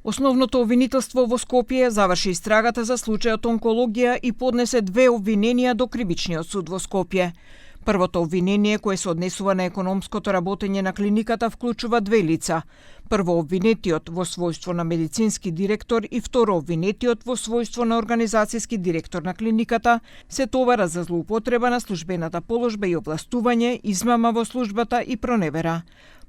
Основното обвинителство во Скопје заврши истрагата за случајот онкологија и поднесе 2 обвиненија до Кривичниот суд во Скопје. Првото обвинение, кое се однесува на економското работење на клиниката, вклучува 2 лица. Прво обвинетиот во својство на медицински директор и второ обвинетиот во својство на организацијски директор на клиниката се товара за злоупотреба на службената положба и областување, измама во службата и проневера.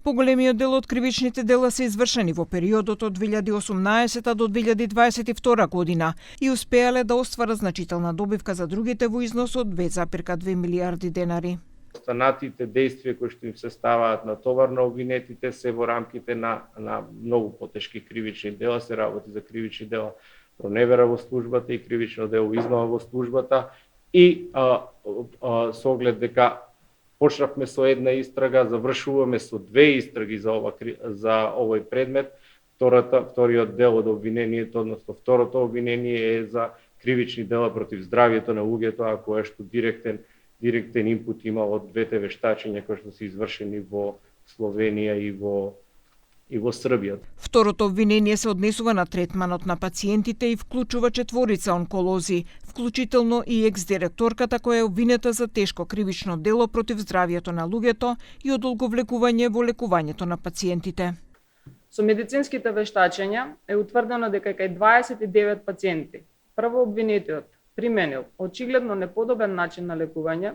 Поголемиот дел од кривичните дела се извршени во периодот од 2018 до 2022 година и успеале да остварат значителна добивка за другите во износ од 2,2 милиарди денари. Останатите действија кои што им се ставаат на товар на обвинетите се во рамките на многу потешки кривични дела, се работи за кривични дела проневера во службата и кривично дело измама во службата и со оглед дека почнавме со една истрага, завршуваме со 2 истраги за овој предмет. Вториот дел од обвинението, односно второто обвинение е за кривични дела против здравјето на луѓето, а кое што директен инпут има од 2 вештачења кои што се извршени во Словенија и во Србија. Второто обвинение се однесува на третманот на пациентите и вклучува 4 онколози, вклучително и екс-директорката која е обвинета за тешко кривично дело против здравјето на луѓето и одолговлекување во лекувањето на пациентите. Со медицинските вештачења е утврдено дека кај 29 пациенти прво обвинетиот применил очигледно неподобен начин на лекување,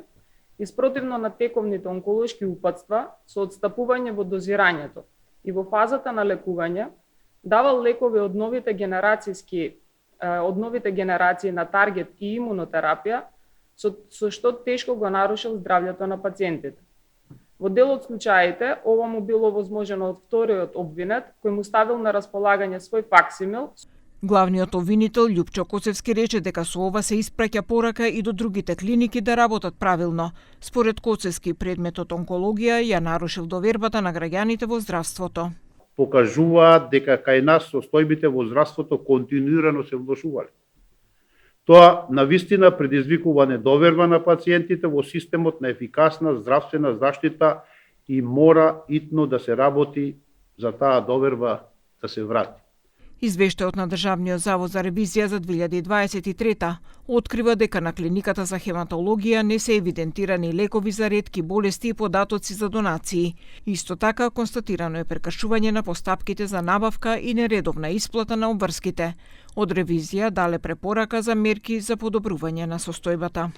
испротивно на тековните онколошки упатства со одстапување во дозирањето и во фазата на лекување давал лекови од новите генерации на таргет и имунотерапија, со што тешко го нарушил здравјето на пациентите. Во дел од случаите, ова му било возможено од вториот обвинет, кој му ставил на располагање свој факсимил. Главниот обвинител Љупчо Коцевски рече дека со ова се испраќа порака и до другите клиники да работат правилно. Според Коцевски, предметот онкологија ја нарушил довербата на граѓаните во здравството. Покажуваат дека кај нас состојбите во здравството континуирано се влошувале. Тоа навистина предизвикува недоверба на пациентите во системот на ефикасна здравствена заштита и мора итно да се работи за таа доверба да се врати. Извештајот на Државниот завод за ревизија за 2023 открива дека на клиниката за хематологија не се евидентирани лекови за ретки болести и податоци за донации. Исто така констатирано е прекршување на постапките за набавка и нередовна исплата на обврските. Од ревизија дале препорака за мерки за подобрување на состојбата.